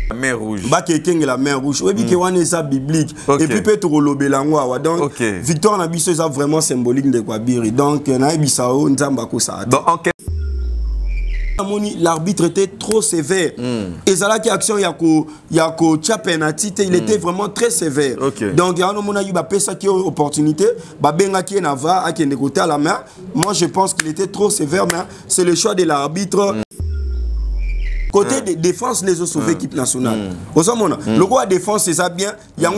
La mer rouge. La mer rouge. Oui, puis on est ça biblique. Et puis peut-être lobelangwa. Donc victoire na biso ça vraiment symbolique de Kwabiri. Donc na bisao nzamba ko ça. Donc en l'arbitre était trop sévère. Et ça là qui action yako tia penalty, il était vraiment très sévère. Donc ya no mona yu ba pesa qui opportunité, ba benga qui na va a qui négocier à la main. Moi je pense qu'il était trop sévère, mais c'est le choix de l'arbitre. Côté de défense, les autres sauvent l'équipe nationale. Le roi de défense, c'est ça bien. Il y a un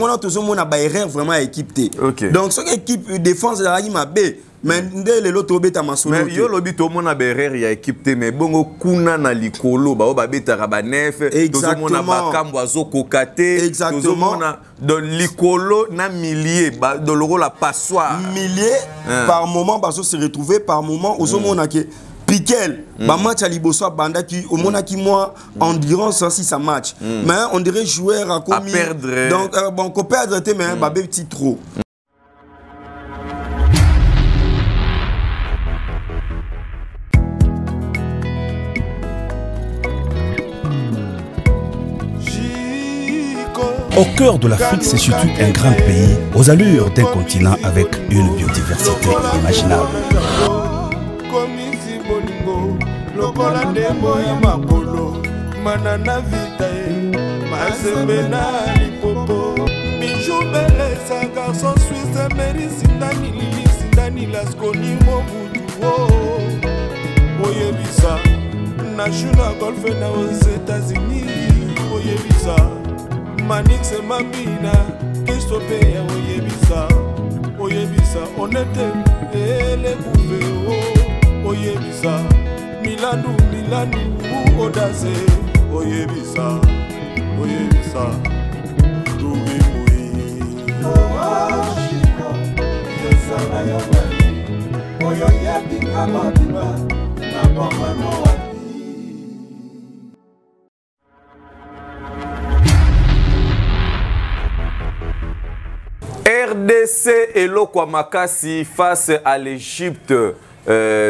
erreur vraiment équipé. Donc, cette équipe de défense, il m'a bé. Mais l'autre bête ma solo. Mais yo lobi to mona berrer ya équipé mais bongo kuna na likolo ba ba beta rabanef to mona ba kamboazo kokate to mona de likolo na millier ba de l'euro la passoire millier par moment baso se retrouver par moment aux mona que Piquel, match à Liboso banda qui au mona qui moi endurance si ça match. Mais on dirait joueur à commis. Perdre. Donc bon qu'on perdre mais ba petit trop. Au cœur de l'Afrique se situe un grand pays aux allures d'un continent avec une biodiversité inimaginable. Manix et Mamina, Christophe Oyebisa, Oyebisa, honnêteté et les bouffées, Oyebisa, Milanou, Audace, Oyebisa, Oyebisa, Louis Moui. Chico, Yesana Yabali, Oyoyebi Kamadiba, Nabamanoa. RDC et Lokwamakazi face à l'Égypte.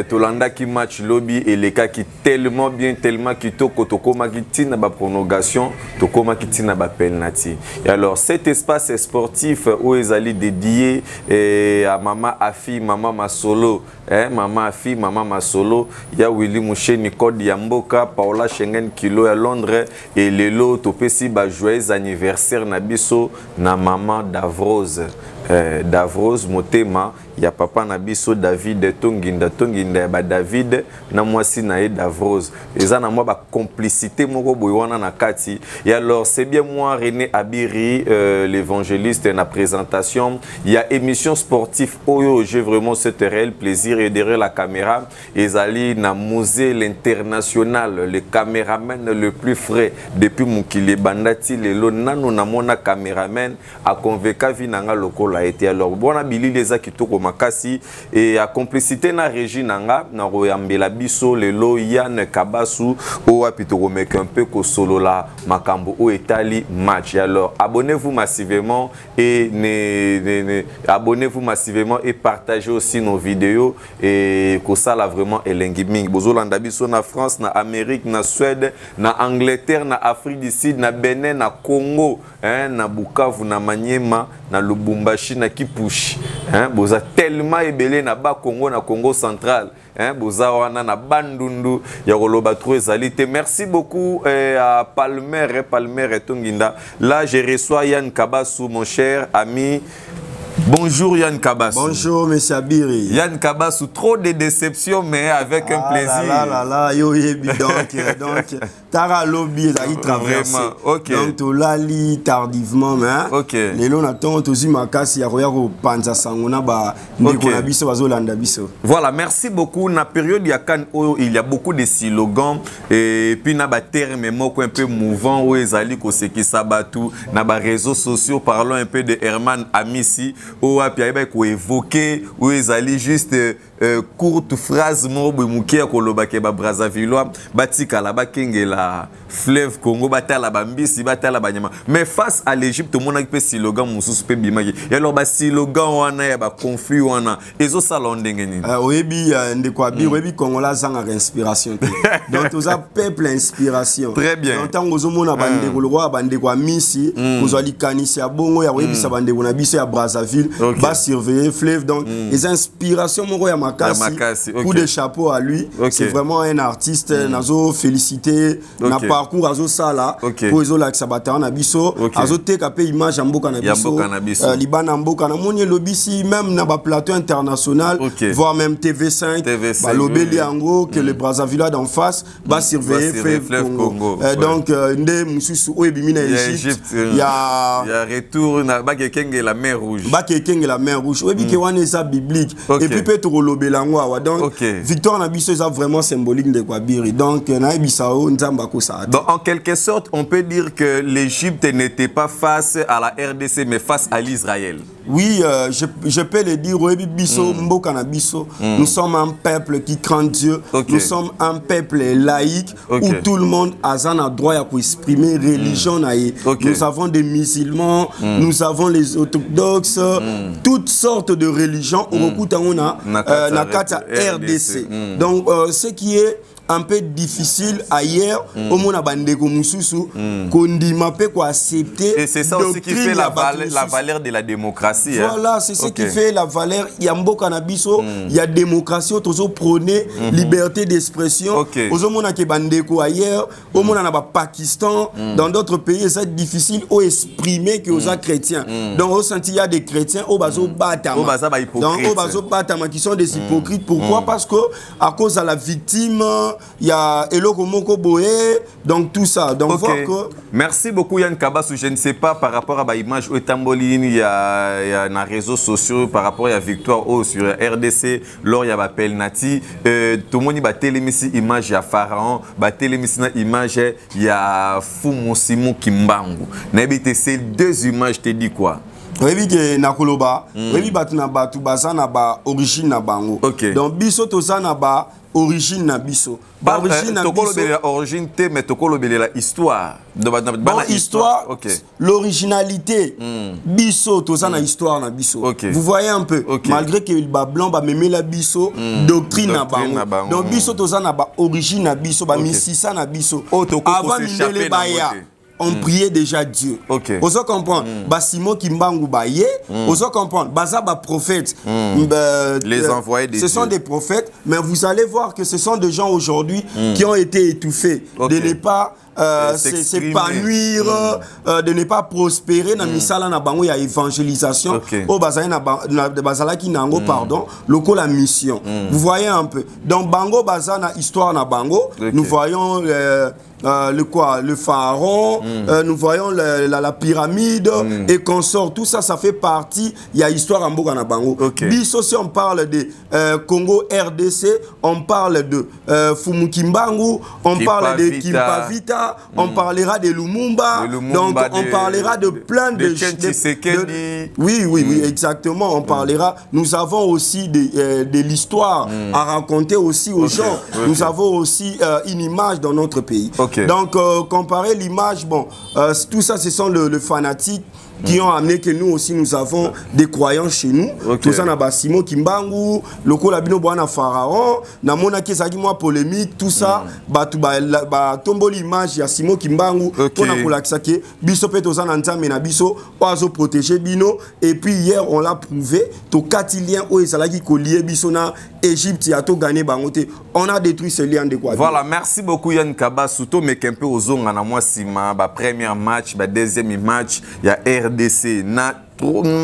Tolanda qui match lobby et les cas qui tellement bien, tellement qui tokoma qui tina ba prolongation, tokoma qui tina ba penalty. Et alors cet espace sportif où ils allaient dédié à Mama Afi, Mama Masolo, Mama Afi, Mama Masolo, il y a Willy Mouché, Nicole Yamboka, Paola Schengen Kilo à Londres et Lelo Topesi ba joyeux anniversaire Nabiso na Maman Davrose. Davros Motema ya papa Nabiso David Tonginda ba David na mwasi na Davros eza na mwa ba complicité moko boywana na kati et alors c'est bien moi René Abiri l'évangéliste na présentation il y a émission sportive oyo j'ai vraiment ce réel plaisir et derrière la caméra ezali na musée l'international le caméraman le plus frais depuis Mukile Bandati lelo nano na mona caméraman a convaincu vinanga lokola été alors bona bili les akitoko makasi et à complicité na régie nanga na royambela biso lelo Yann Kabasu o apitoko mek un peu ko solo la makambo o etali match alors abonnez-vous massivement et abonnez-vous massivement et partagez aussi nos vidéos et ko sala vraiment elengi mingi bozolanda biso na France na Amérique na Suède na Angleterre na Afrique du Sud na Benin na Congo na Bukavu na Maniema na Lubumbashi na Kipushi boza tellement ebelé na ba Congo na Congo central boza wana na bandundu ya koloba trop ezalité. Merci beaucoup à Palmer et Tonginda. Là je reçois Yann Kabasu mon cher ami. Bonjour Yann Kabasu. Bonjour monsieur Abiri. Yann Kabasu, trop de déceptions mais avec un plaisir. Donc Tara lobby ça y traverse. Donc to lali tardivement mais les longs attendent aussi makasi ya royako panza sangona ba ndeko na biso bazolanda biso. Voilà, merci beaucoup. Na période ya kan il y a beaucoup de slogans et puis na ba terme moko un peu mouvant où ezali ko seki sabatu na ba réseaux sociaux parlons un peu de Herman Amissi ou api ayeba ko évoquer où ezali juste courte phrase mo bomukia ko lobake ba Brazzaville batika la bakengela fleuve Congo batala bambisi batala banyama mais face à l'Égypte tout le monde a pe slogan mususu pe bimaki et alors ba slogan wana ya ba conflit wana ezo sala ndenge nini oyebi ndeko bi oyebi Kongola zanga inspiration donc tous a peuple inspiration très bien donc tango zomona bandeko le roi bandeko misi ozali kanisi ya bongo ya oyebi sa bandeko na biso ya Brazzaville ba surveiller fleuve donc les inspirations moko ya makasi coup de chapeau à lui c'est vraiment un artiste nazo féliciter na parcours azo sala pour ezo la sabata na biso azo teka pe image ya mboka na biso libana mboka na moni lobisi même na ba plateau international voire même TV5 ba lobeli ango que le Brazzaville d'en face ba surveiller fleuve Congo donc nde mususu oyebi na Égypte il y a retour na ba kekenge la mer rouge oyebi ke wana eza biblique et puis peut to lobela ngo awa donc victoire na biso eza vraiment symbolique de Kwabiri donc na ebisao nzamba ko sa. Donc en quelque sorte on peut dire que l'Égypte n'était pas face à la RDC mais face à l'Israël. Oui, je peux le dire, nous sommes un peuple qui craint Dieu, nous sommes un peuple laïque où tout le monde a un droit à exprimer religion. Nous avons des musulmans, nous avons les orthodoxes, toutes sortes de religions au RDC. Donc ce qui est un peu difficile ailleurs au monde a bandeko mususu kondima pe ko accepter et c'est ça aussi qui fait la valeur de la démocratie voilà c'est ce qui fait la valeur ya mboka na biso ya démocratie tozo prôner liberté d'expression ozo mona ke bandeko ailleurs au monde na ba Pakistan dans d'autres pays c'est difficile au exprimer que aux chrétiens donc au senti il y a des chrétiens au bazo batama donc au bazo batama qui sont des hypocrites pourquoi parce que à cause de la victime il y a Eloko Moko Boé, donc tout ça. Donc voir que... Merci beaucoup Yann Kabassou. Je ne sais pas par rapport à l'image au Tamboline, il y a dans les réseaux sociaux, par rapport à la victoire sur RDC, lors il y a Appel Nati, tout le monde a télémissi image, il y a Pharaon, télémissi image, il y a Fumo Simon Kimbangu. N'habite ces deux images, te dis quoi? Oui, que nakoloba, oui, batuna batu bazana ba origine na bango. Donc biso tozana ba origine na biso. Origine te mais tokolo la histoire. Bon histoire, l'originalité. Biso tozana histoire na biso. Vous voyez un peu, malgré que le blanc ba mémé la biso doctrine na bango. Donc biso tozana ba origine na biso ba misisa na biso. Avant mindele baya. On priait déjà Dieu. Vous comprenez? Simon Kimbangu Baye, vous comprenez? Baza ba prophètes. Les envoyés de Dieu. Ce sont des prophètes, mais vous allez voir que ce sont des gens aujourd'hui qui ont été étouffés de ne pas s'épanouir, de ne pas prospérer dans misala na bango ya évangélisation. Au bazala na bazala ki nango pardon, loko la mission. Vous voyez un peu. Donc bango bazana histoire na bango, nous voyons le pharaon, nous voyons la pyramide et consort, tout ça, ça fait partie, il y a histoire en Boga na Bango. Biso, si on parle de Congo RDC, on parle de Fumukimbangu, on parle de Kimpavita, on parlera de Lumumba, donc on parlera de plein de oui, exactement, on parlera. Nous avons aussi de l'histoire à raconter aussi aux gens. Nous avons aussi une image dans notre pays. Donc, comparer l'image, bon, tout ça, ce sont le fanatique qui ont amené que nous aussi, nous avons des croyants chez nous. Tout ça, na Simon Kimbangu, le Kolabino Boana Pharaon, na mona kesaki moi polémique, tout ça, tombo l'image, ya Simon Kimbangu, pour na kolakisake, biso pe toza na nzambe na biso, oazo protéger bino, et puis hier, on l'a prouvé, to katilien o ezalaki kolié biso na Égypte, ya to gagné bangote, on a détruit ce lien de quoi. Voilà, merci beaucoup Yann Kabassou, to me kempe ozonga na moi sima, premier match, deuxième match, il y a RDC, na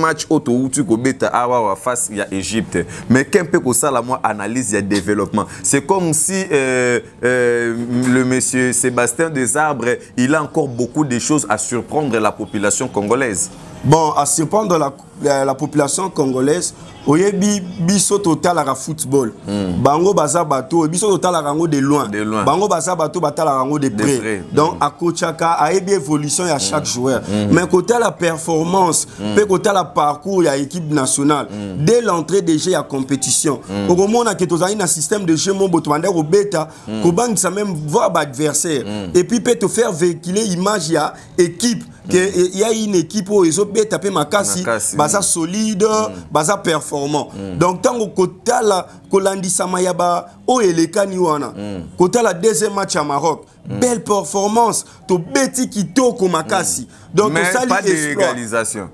match auto où tu beta awa face il y a Égypte mais qu'un peu ça la moi analyse il y a développement c'est comme si le monsieur Sébastien Desarbres il a encore beaucoup de choses à surprendre la population congolaise. Bon, à surprendre la population congolaise, oyebi biso total à football. Bango baza bato, biso total à rango de loin. Bango baza bato batal à rango de près. Donc à Kochaka, a ebi évolution à chaque joueur. Mais côté la performance, peut côté la parcours à l'équipe nationale, dès l'entrée des jeux à compétition. Au moment où on a un système de jeu mon botwande au bêta, qu'on banque ça même voir l'adversaire. Et puis peut te faire véhiculer l'image à équipe. Il y a une équipe où ils ont tapé Makassi, baza solide, baza performant. Donc tant que côté la Kolandi Samayaba, o elekani wana. Côté la deuxième match à Maroc, belle performance, to beti kitoko Makassi. Donc mais pas de égalisation.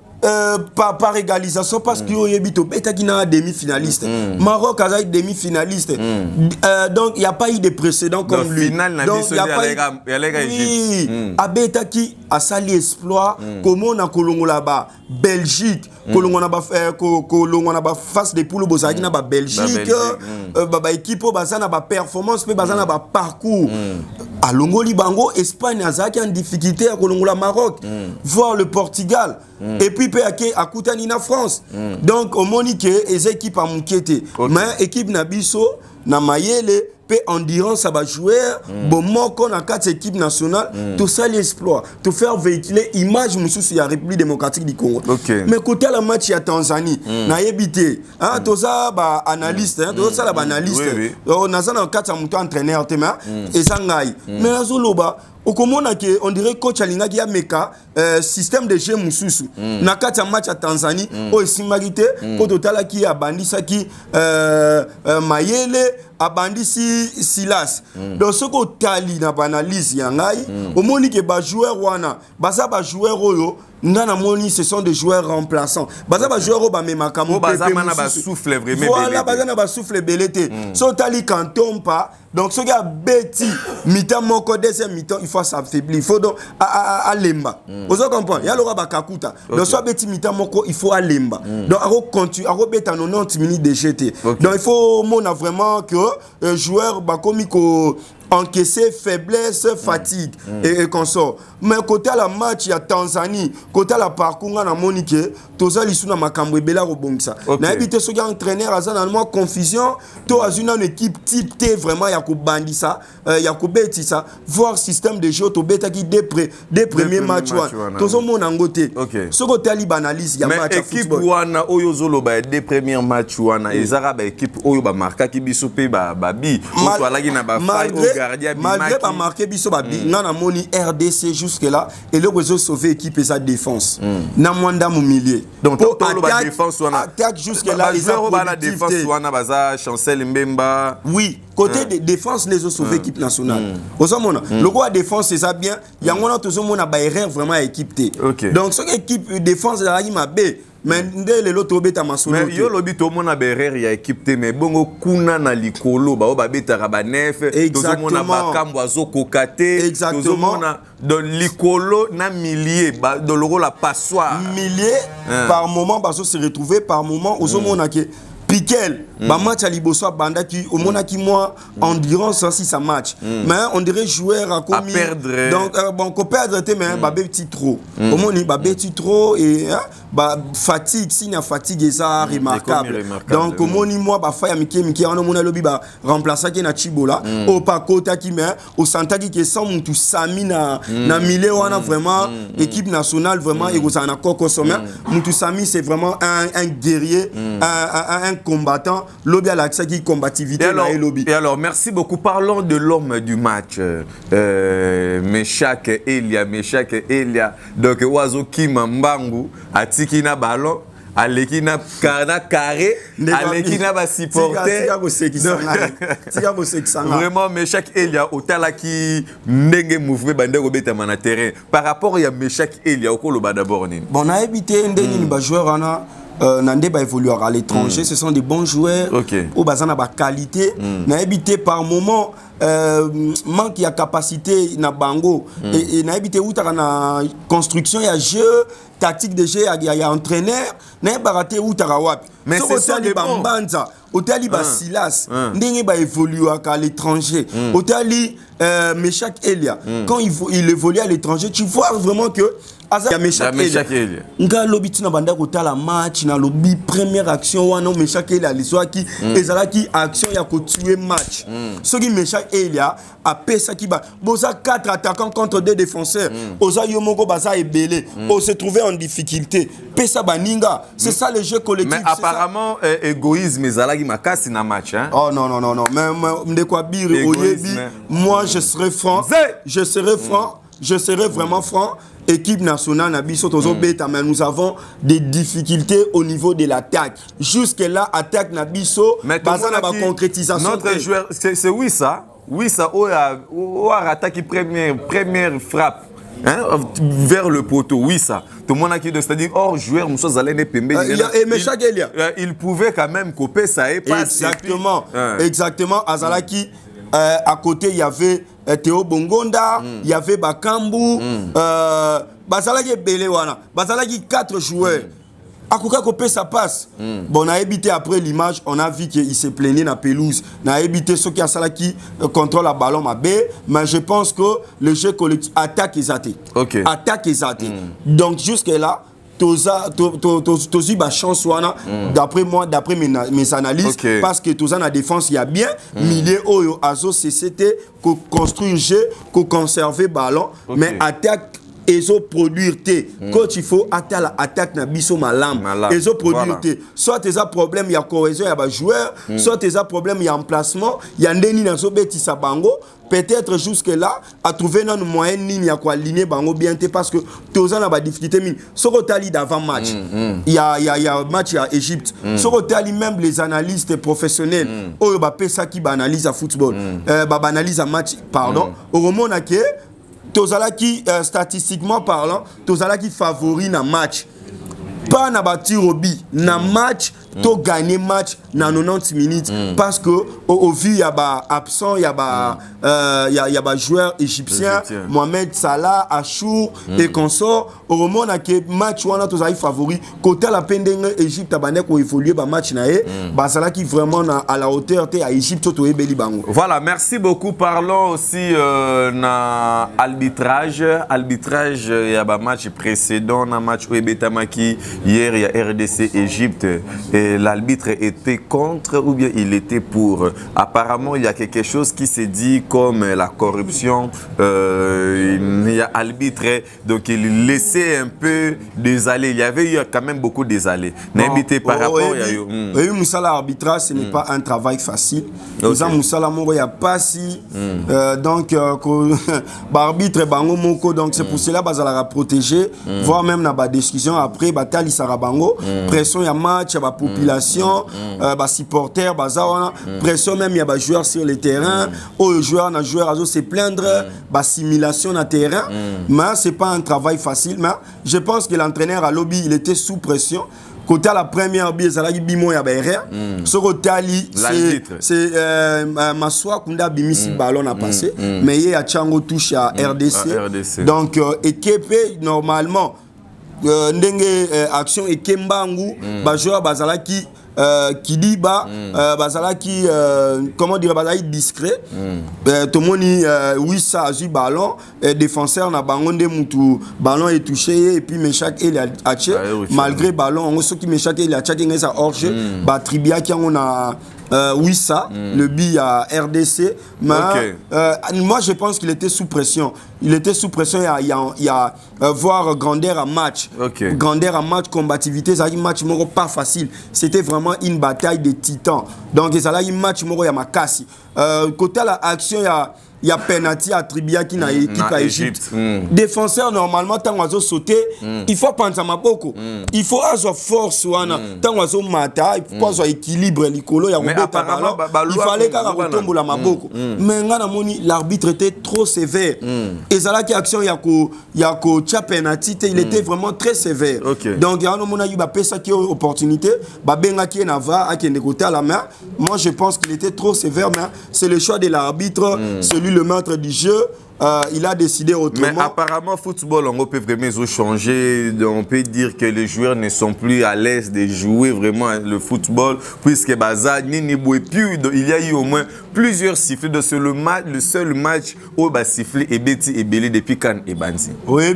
Par égalisation parce que Oyebito Betakina demi-finaliste. Maroc a été demi-finaliste. Donc il n'y a pas eu de précédent comme lui. Donc il n'y a pas eu. Oui, Abetaki a sali exploit. Comment on a Kolongo là-bas, Belgique. Kolongo na ba face de poules bozaki na ba Belgique. Ba équipe baza na ba performance pe baza na ba parcours. À Longoli Bango, Espagne a en difficulté à Kolongo la Maroc, voir le Portugal. Et puis à Koutani na France. Donc au Monique les équipes à Moukete. Mais équipe Nabiso na Mayele pe endurance ça va jouer bon moko na quatre équipes nationales tout ça l'exploit tout faire véhiculer image mususu ya République démocratique du Congo. Mais côté la match à Tanzanie na yebité hein tout ça ba analyste hein tout ça la analyste on a ça dans quatre muto entraîneur tema et sangai mais azoloba on dirait coach Alinga qui a meka système de jeu mususu na kati ya match à Tanzanie o esimagité ko total qui a bandi ça qui Mayele a bandi Silas donc ce ko tali na analyse yangai au moni que ba joueur wana baza ba joueur oyo ngana moni ce sont des joueurs remplaçants baza ba joueur ba memaka mo baza mana ba souffle vraiment voilà baza na ba souffle belete so tali quand tombe pas donc ce gars beti mi-temps moko deuxième mi-temps il faut s'affaiblir il faut donc à lemba vous comprenez ya lora ba kakuta donc soit beti mi-temps moko il faut à lemba donc à continue à beta 90 minutes de GT donc il faut mona vraiment que joueur ba komi ko encaisser faiblesse, fatigue et consort. Mais côté la match à Tanzanie, côté la parcours à Monique, tout ça les suna makambo bela robongisa. Na éviter ce gars entraîneur à normalement confusion, to as une équipe type T vraiment ya ko bandi ça, ya ko beti ça, voir système de jeu to beta qui des premiers matchs to zo mon angoté. Ce côté ali banalise ya match équipe football. Wana oyo zolo ba des premiers matchs wana et Arabes équipe oyo ba marka ki biso pe ba bi, to alagi na ba malgré pas marqué biso babi na moni RDC jusque là et le réseau sauver équipe et sa défense na mwanda mu milieu donc pour la défense wana attaque jusque là les joueurs ba la défense wana baza Chancel Mbemba oui côté de défense les autres sauver équipe nationale osomona le quoi défense c'est ça bien yangona tozomona ba erreur vraiment équipe T donc ce équipe défense la mabe mais ndele l'autre beta masolo mais yo lobi to mona berrer ya équipe te mais bongo kuna na likolo ba ba beta ba nef to mona ba kambo azo kokate to mona de likolo na millier ba de l'euro la passoire millier par moment bazo se retrouver par moment ozo mona que Piquel, bah match à Liboso banda qui au moins qui moi endurance aussi ça match. Mais on dirait joueur à commis. Donc bon qu'on perdre mais bah petit trop. Au moins bah petit trop et bah fatigue signe fatigue ça remarquable. Donc au moins moi bah faya miki on a lobby bah remplacer qui na Chibola au pakota qui mais au Santa qui sans tout sami na milieu on a vraiment équipe nationale vraiment et vous en a coco sommet. Moutou Sami c'est vraiment un guerrier un combattant, lobby à l'accès qui combativité et lobby. Et alors, merci beaucoup. Parlons de l'homme du match. Meshak Elia. Donc, Oazo Kimambangu, Atikina Ballon, Alekina Carré, Alekina va supporter. Vraiment, Meshak Elia, Otala qui n'enge mouvement bandero beta mana terrain. Par rapport à Meshak Elia, au Koloba d'abord. Bon, on a évité un joueur, Nandé va évoluer à l'étranger, ce sont des bons joueurs au bazan a qualité, n'a évité par moment manque de capacité na bango et n'a évité où t'as na construction il y a jeu tactique de jeu il y a entraîneur n'a pas raté où t'as wapi mais c'est ça les bambanza Otali ba Silas ndenge ba évoluer à l'étranger Otali Meshak Elia quand il évolue à l'étranger tu vois vraiment que ya Meshak Elia nga lobi tina banda kotala match na lobi première action wana Meshak Elia alizwaki ezalaki action ya ko tuer match soki Meshak Elia a pesa ki ba boza 4 attaquants contre 2 défenseurs oza yomoko baza ebele on se trouvait en difficulté pesa baninga c'est ça le jeu collectif. Mais apparemment égoïsme ezalaki makasi na match hein. Oh non ndekwa bire oyebi moi je serai franc je serai vraiment franc. Équipe nationale Nabiso Tozo Beta, mais nous avons des difficultés au niveau de l'attaque. Jusque-là, attaque Nabiso, basé sur la concrétisation. Notre joueur, c'est Wissa, a attaqué première frappe hein, vers le poteau. Wissa. Tout le monde a qui c'est-à-dire hors joueur, nous sommes allés il pouvait quand même couper ça et passer. Exactement. Azalaki. À côté, il y avait Théo Bongonda, il y avait Bakambu, Bazalaki Belewana, Bazalaki 4 joueurs. À côté, ça passe. Bon, on a évité après l'image, on a vu qu'il s'est plaigné dans la pelouse. On a évité ceux qui a Salaki contrôle le ballon, mais je pense que le jeu collectif attaque et zaté. Attaque et zaté. Donc, jusque-là, Tozi ba chance wana d'après moi, d'après mes analyses, parce que Toza na défense il y a bien milieu oyo azo c'était qu'on construit un jeu, qu'on conserver ballon, mais attaque ezo produire té quand il faut attaque na biso malam ezo produire té soit tes problème il y a cohésion il y a ba joueur soit tes problème il y a emplacement il y a ndeni na zo betisa bango. Peut-être jusque-là, à trouver une moyenne ligne à quoi aligner bango bien parce que tous en a des difficultés. Sokotali d'avant match, il y a match à Égypte. Sokotali même les analystes professionnels, oh bah ça qui analyse à football, analyse à match, pardon. Au moment où Tozala qui statistiquement parlant, Tozala qui favorise un match. Pas na bati robi na match to gagner match na 90 minutes parce que au vu il y a ba absent il y a ba joueur égyptien Mohamed Salah Achour et consort au moment que match wana to zai favori côté la pendenge Égypte abane ko évoluer ba match na e ba Salah qui vraiment à la hauteur te à Égypte to ebeli bango. Voilà, merci beaucoup. Parlons aussi na arbitrage il y a ba match précédent na match où Betamaki. Hier, il y a RDC Égypte et l'arbitre était contre ou bien il était pour. Apparemment, il y a quelque chose qui s'est dit comme la corruption. Il y a l'arbitre, donc il laissait un peu des allées. Il y avait eu quand même beaucoup des allées. N'habitez par rapport à eu Moussala arbitrage, ce n'est pas un travail facile. Nous avons Moussala Moro, il n'y a pas si. Donc, l'arbitre, donc c'est pour cela que va protéger, voire même dans la discussion après, bataille Sarabango, pression il y a match, il y a population, supporters, pression même il y a joueurs sur le terrain, aux joueurs à se plaindre, simulation na terrain, mais c'est pas un travail facile. Mais je pense que l'entraîneur à lobby il était sous pression. Côté à la première bille, ça bimo ya BR. Ce côté ali c'est Maswa Kunda bimisi ballon a passé, mais il y a Chango touche à RDC. Donc équipe normalement ndenge action et Kembangu ba joueur bazalaki Kidiba bazalaki comment dire bazalaki discret tomoni Wissa azu ballon défenseur na bango nde mutu ballon est touché et puis Meshak il a ache malgré ballon on ceux qui Meshak il a ache ngeza hors jeu ba tribia qui on a Wissa le but à RDC mais moi je pense qu'il était sous pression. Il était sous pression, il y a voir grandeur à match. Grandeur à match, combativité, ça a un match pas facile. C'était vraiment une bataille de titans. Donc ça a un match il y a Makassi. Côté à l'action, il y a penalty à Tribia qui n'a équipe à Égypte. Défenseur normalement tant qu'on sauter, il faut penser à Maboko. Il faut avoir force tant qu'on mata, il faut avoir équilibre l'écolo, il y a il fallait qu'on tombe la Maboko. Mais l'arbitre était trop sévère. Et ça qui action il y a penalty, il était vraiment très sévère. Donc il y a une opportunité, benga qui nava à qui négocier à la main. Moi je pense qu'il était trop sévère mais c'est le choix de l'arbitre, celui le maître du jeu, il a décidé autrement. Mais apparemment, football, on peut vraiment changer. On peut dire que les joueurs ne sont plus à l'aise de jouer vraiment le football, puisque Baza, il y a eu au moins plusieurs sifflets. C'est le seul match où il a sifflé et Betty et Belé depuis Cannes et Banzi. Oui,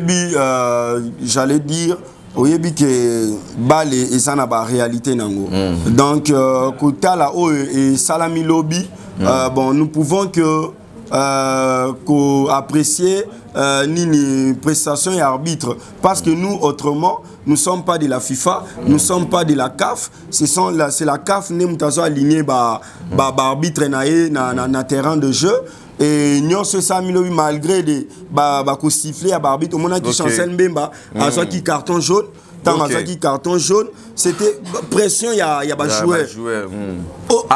j'allais dire. Oui, que balle et ça n'a pas réalité nango. Donc, Kotala et Salami Lobby, bon, nous pouvons apprécier ni prestation et arbitre parce que nous autrement nous ne sommes pas de la FIFA, nous ne sommes pas de la CAF, c'est la CAF qui est alignée arbitre na terrain de jeu. Et nous sommes malgré des sifflets à arbitre, au moment qui chancelle Mbemba, à ce qui carton jaune. Qui carton jaune, c'était pression, il y a des joueurs.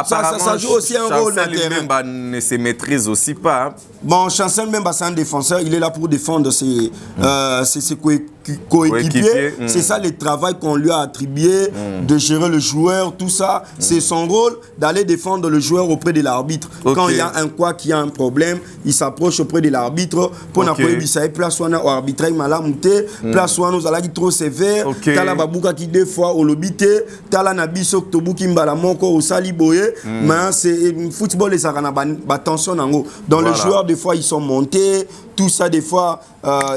Ça joue aussi un rôle dans le terrain. Ne se maîtrise aussi pas. Bon, Chancel Mbemba, c'est un défenseur, il est là pour défendre ses coéquipiers. C'est ça le travail qu'on lui a attribué, de gérer le joueur, tout ça. C'est son rôle d'aller défendre le joueur auprès de l'arbitre. Quand il y a qui a un problème, il s'approche auprès de l'arbitre pour n'appuyer place ou au arbitrage malamouté, place ou nous allons trop sévère. Tala babuka qui deux fois au lobité, tala nabiso tobuki mbala moko au saliboye, mais c'est football les arana attention nango. Dans le joueur des fois ils sont montés, tout ça des fois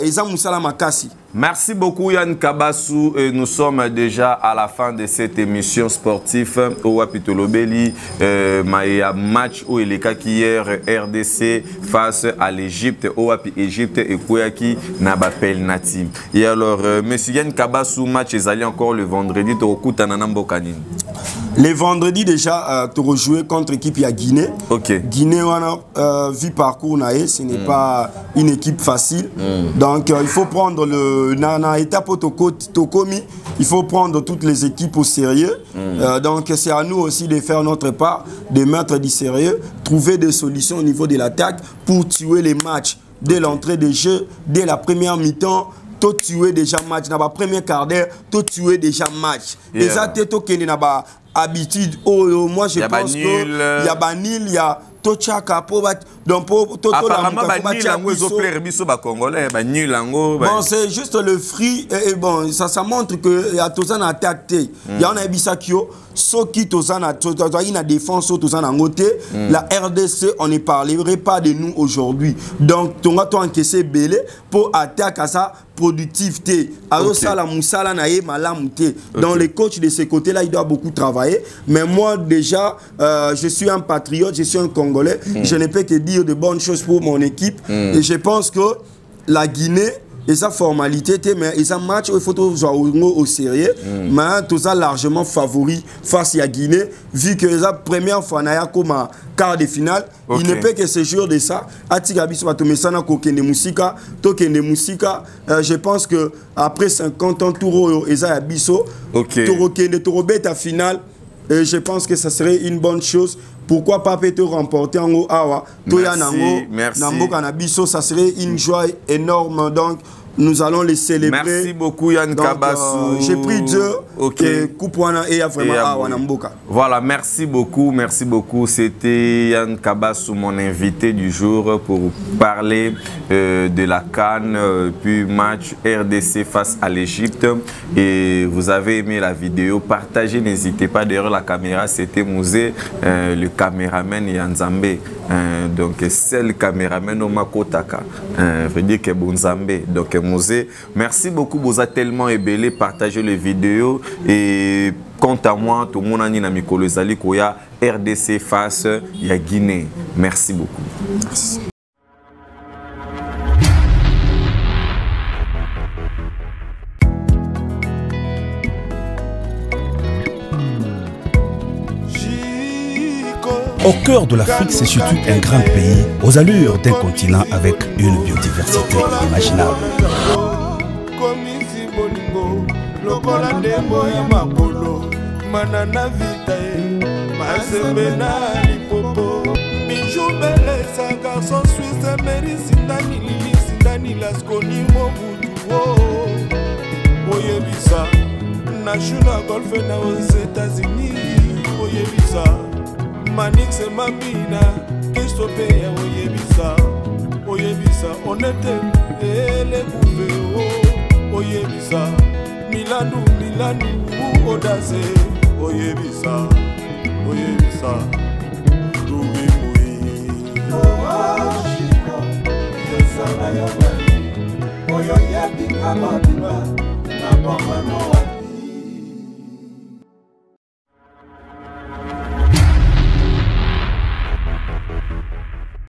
ils ont musala makasi. Merci beaucoup Yann Kabassou. Nous sommes déjà à la fin de cette émission sportive au Wapitolobeli. Il match où il est hier RDC face à l'Égypte, au Wapi Égypte et Kouaki Nabapel Nati. Et alors, monsieur Yann Kabassou, match est allé encore le vendredi au Koutananambokanin. Les vendredis déjà, tu rejoué contre l'équipe à Guinée. Guinée, on a vu parcours, ce n'est pas une équipe facile. Donc, il faut prendre Nana étape Tokomi, il faut prendre toutes les équipes au sérieux. Donc, c'est à nous aussi de faire notre part, de mettre du sérieux, trouver des solutions au niveau de l'attaque pour tuer les matchs dès l'entrée des jeux, dès la première mi-temps. Tu tuer déjà match, dans la première quart d'heure, tu tuer déjà match. Et ça, tu as habitude. Moi, je pense qu'il y a Banil, il y a Tochaka, donc c'est juste le free et bon ça montre que à Tozan attaque il y en a Bisakio Soki Tozan a défense Tozan en côté la RDC on ne parlerait pas de nous aujourd'hui donc tu as encaissé Belé pour attaquer à sa productivité alors ça la Moussala nae malamouté donc les coachs de ce côté là il doit beaucoup travailler mais moi déjà je suis un patriote je suis un Congolais je ne peux que dire de bonnes choses pour mon équipe et je pense que la Guinée et sa formalité mais et sa match il faut jouer au sérieux mais tout ça largement favori face à Guinée vu que la première fois naya comme quart de finale il ne peut que se jouer de ça atigabiso batomesana kokende musika tokende musika je pense que après 50 ans touro eza biso torokende torobeta finale et je pense que ça serait une bonne chose. Pourquoi pas peut-être remporter en haut Awa Toya Nango Nambo Kanabiso, ça serait une joie énorme. Donc nous allons les célébrer. Merci beaucoup Yann Kabassou. J'ai pris Dieu et Koupouana et vraiment Awa Namboka. Voilà, merci beaucoup. C'était Yann Kabassou, mon invité du jour pour parler de la CAN, puis match RDC face à l'Égypte. Et vous avez aimé la vidéo, partagez, n'hésitez pas. Derrière la caméra, c'était Mouzé, le caméraman Yanzambe. Donc c'est le caméraman Omakotaka. Veut dire que Bonzambe. Donc Mouzé, merci beaucoup. Vous avez tellement ébélé, partagez les vidéos. Et quant à moi, tout le monde a dit Mikolo Zali Koya RDC face à Guinée. Merci beaucoup. Merci. Au cœur de l'Afrique se situe un grand pays, aux allures d'un continent avec une biodiversité inimaginable. Manix et Mamina, qu'est-ce que tu payes, oyebisa onete elekube oyebisa milandu odase oyebisa dumimui oashiko yesana yobali oyo yebika mabima na bomano